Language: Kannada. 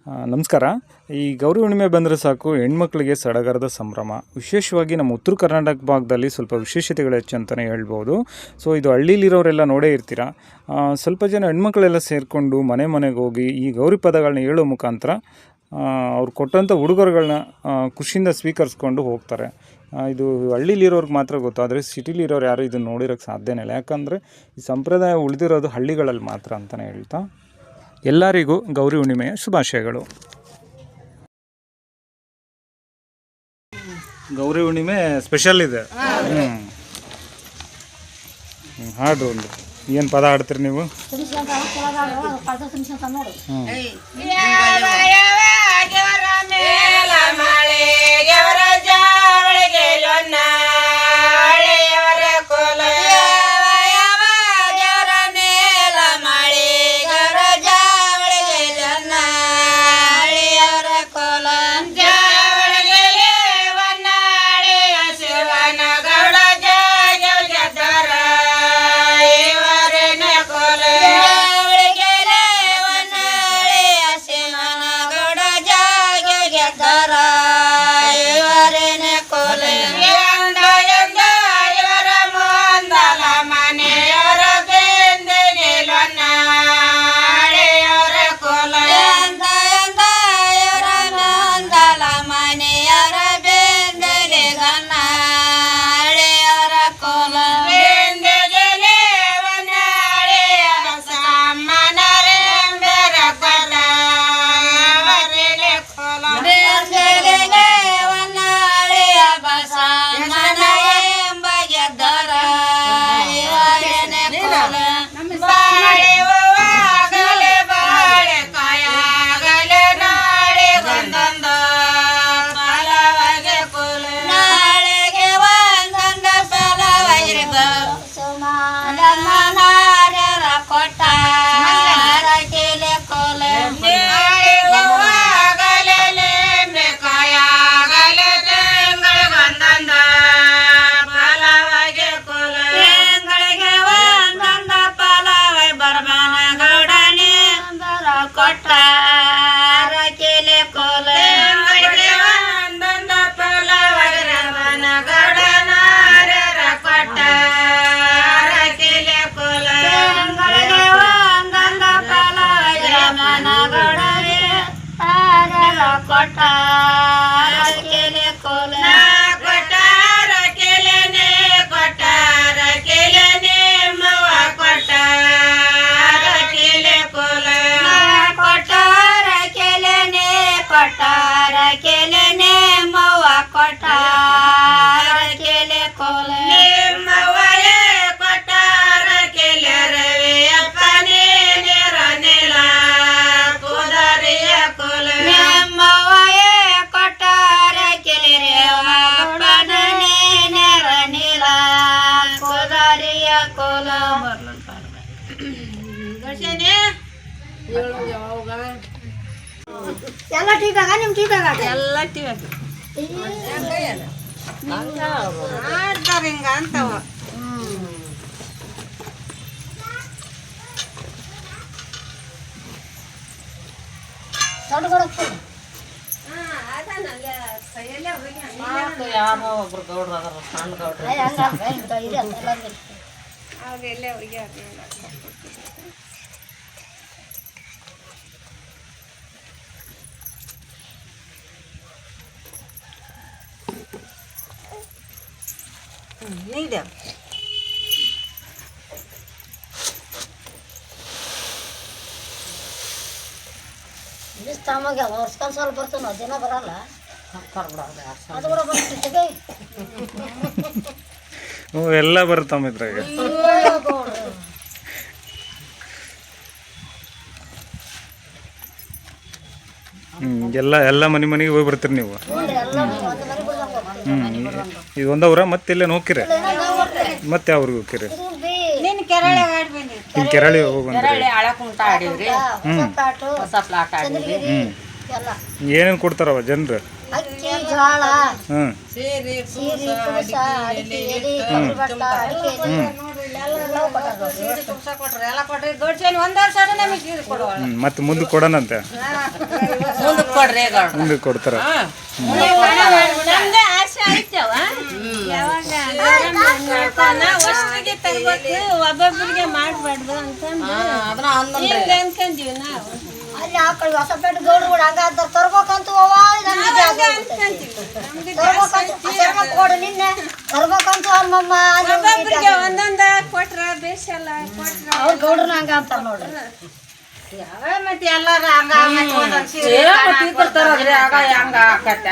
ನಮಸ್ಕಾರ. ಈ ಗೌರಿ ಹುಣ್ಣಿಮೆ ಬಂದರೆ ಸಾಕು ಹೆಣ್ಮಕ್ಳಿಗೆ ಸಡಗರದ ಸಂಭ್ರಮ. ವಿಶೇಷವಾಗಿ ನಮ್ಮ ಉತ್ತರ ಕರ್ನಾಟಕ ಭಾಗದಲ್ಲಿ ಸ್ವಲ್ಪ ವಿಶೇಷತೆಗಳು ಹೆಚ್ಚು ಅಂತಲೇ ಹೇಳ್ಬೋದು. ಸೊ ಇದು ಹಳ್ಳೀಲಿರೋರೆಲ್ಲ ನೋಡೇ ಇರ್ತೀರ. ಸ್ವಲ್ಪ ಜನ ಹೆಣ್ಮಕ್ಳೆಲ್ಲ ಸೇರಿಕೊಂಡು ಮನೆಗೆ ಹೋಗಿ ಈ ಗೌರಿ ಪದಗಳನ್ನ ಹೇಳೋ ಮುಖಾಂತರ ಅವ್ರು ಕೊಟ್ಟಂಥ ಉಡುಗೊರೆಗಳನ್ನ ಖುಷಿಯಿಂದ ಸ್ವೀಕರಿಸ್ಕೊಂಡು ಹೋಗ್ತಾರೆ. ಇದು ಹಳ್ಳಿಲಿರೋರ್ಗೆ ಮಾತ್ರ ಗೊತ್ತು, ಆದರೆ ಸಿಟಿಲಿರೋರು ಯಾರು ಇದನ್ನು ನೋಡಿರೋಕ್ಕೆ ಸಾಧ್ಯನೇ ಇಲ್ಲ. ಯಾಕಂದರೆ ಈ ಸಂಪ್ರದಾಯ ಉಳಿದಿರೋದು ಹಳ್ಳಿಗಳಲ್ಲಿ ಮಾತ್ರ ಅಂತಲೇ ಹೇಳ್ತಾ ಎಲ್ಲರಿಗೂ ಗೌರಿ ಹುಣ್ಣಿಮೆಯ ಶುಭಾಶಯಗಳು. ಗೌರಿ ಹುಣ್ಣಿಮೆ ಸ್ಪೆಷಲ್ ಇದೆ. ಹಾಡು ಒಂದು ಏನು ಪದ ಹಾಡ್ತೀರಿ ನೀವು? ಎಲ್ಲ ಟೀ ಬೇಕಾ? ನಿಮ್ಮ ಟೀ ಬೇಕಾ? ಎಲ್ಲ ಟೀ ಬೇಕು. ಆಡ್ತಾರೆ ಹಿಂಗ ಅಂತವ. ಯಾರೋ ಒಬ್ರು ಗೌಡ್ರು ಅದಾರ, ಸಣ್ಣ ಗೌಡ್ರು. ಅವ್ರೆಲ್ಲ ಹೋಗ್ಯಾರ. ನೀಡ ತಮಗೆ ವರ್ಷಕಾಲ ಸ್ವಲ್ಪ ಬರ್ತಾನ, ದಿನ ಬರಲ್ಲ. ಅದು ಕೂಡ ಬರ್ತಿದ್ದೆ ಎಲ್ಲ ಬರುತ್ತಮ್ಮ ಇದ್ರಾಗ. ಎಲ್ಲ ಮನೆಗೆ ಹೋಗಿ ಬರ್ತೀರಿ ನೀವು? ಇದು ಒಂದವ್ರ ಮತ್ತೆಲ್ಲ ಹೋಗ್ತೀರಿ? ಮತ್ತೆ ಅವ್ರಿಗೆ ಹೋಗ್ತೀರಿ? ಕೆರಳಿ ಹೋಗಿ ಏನೇನು ಕೊಡ್ತಾರವ ಜನರು? ಅಕ್ಕಿ, ಜೋಳ, ಹ್ಞೂ ಸೀರೆ, ಕುಸ, ಅಡಿಕೆ, ಎಲೆ, ಕಬ್ಬಿನ ಬಟ್ಟ, ಅಡಿಕೆ, ಸೀರೆ ತುಂಬ್ಸಕ್ ಕೊಟ್ರು ಎಲ್ಲ ಕೊಟ್ರಿ ದೊಡ್ಡ ಸೇನೆ ಒಂದ್ ವರ್ಷ ನಮಗೆ ಸೀರೆ ಕೊಡುವ ಮತ್ತೆ ಮುಂದೆ ಕೊಡೋಣಂತೆ ಮುಂದಕ್ಕೆ ಕೊಡ್ರಿ ಗೌಡ್ರ ಮುಂದೆ ಕೊಡ್ತಾರ. ನಮ್ದೇ ಆಸೆ ಐತವ ಯಾವಾಗ ವರ್ಷಿಗೆ ತರ್ಬೇಕು ಒಬ್ಬೊಬ್ಬರಿಗೆ ಮಾಡ್ಬಾರ್ದು ಅಂತಂದು ಅದನ್ನ ಅಂದ್ರಿ ಹಿಂಗೆ ಅನ್ಕೊಂತೀವಿ ನಾವು ಅಲ್ಲಿ ಆಕಳು ಹೊಸಪೇಟೆ ಗೌಡ್ರುಗಳು ಹಂಗ ಅಂತ ತರ್ಬೇಕಂತ ಕೊಡು ನಿನ್ನೆ ತರ್ಬೇಕಂತ ಅಮ್ಮಮ್ಮ ಒಬ್ಬೊಬ್ಬರಿಗೆ ಒಂದೊಂದ ಕೊಟ್ರ ಬೇಸಲ್ಲ ಕೊಟ್ರ ಅವ್ರ ಗೌಡ್ರನ್ನ ಹಂಗ ಅಂತಾರ ನೋಡ್ರಿ. ಯಾವ ಮತ್ತೆ ಎಲ್ಲಾರ ಹಂಗ ಮತ್ತೆ ಒಂದೊಂದ್ ಸೀರೆ ತರೋದ್ರಿ ಆಗ ಹೆಂಗ ಆಕತ್ತ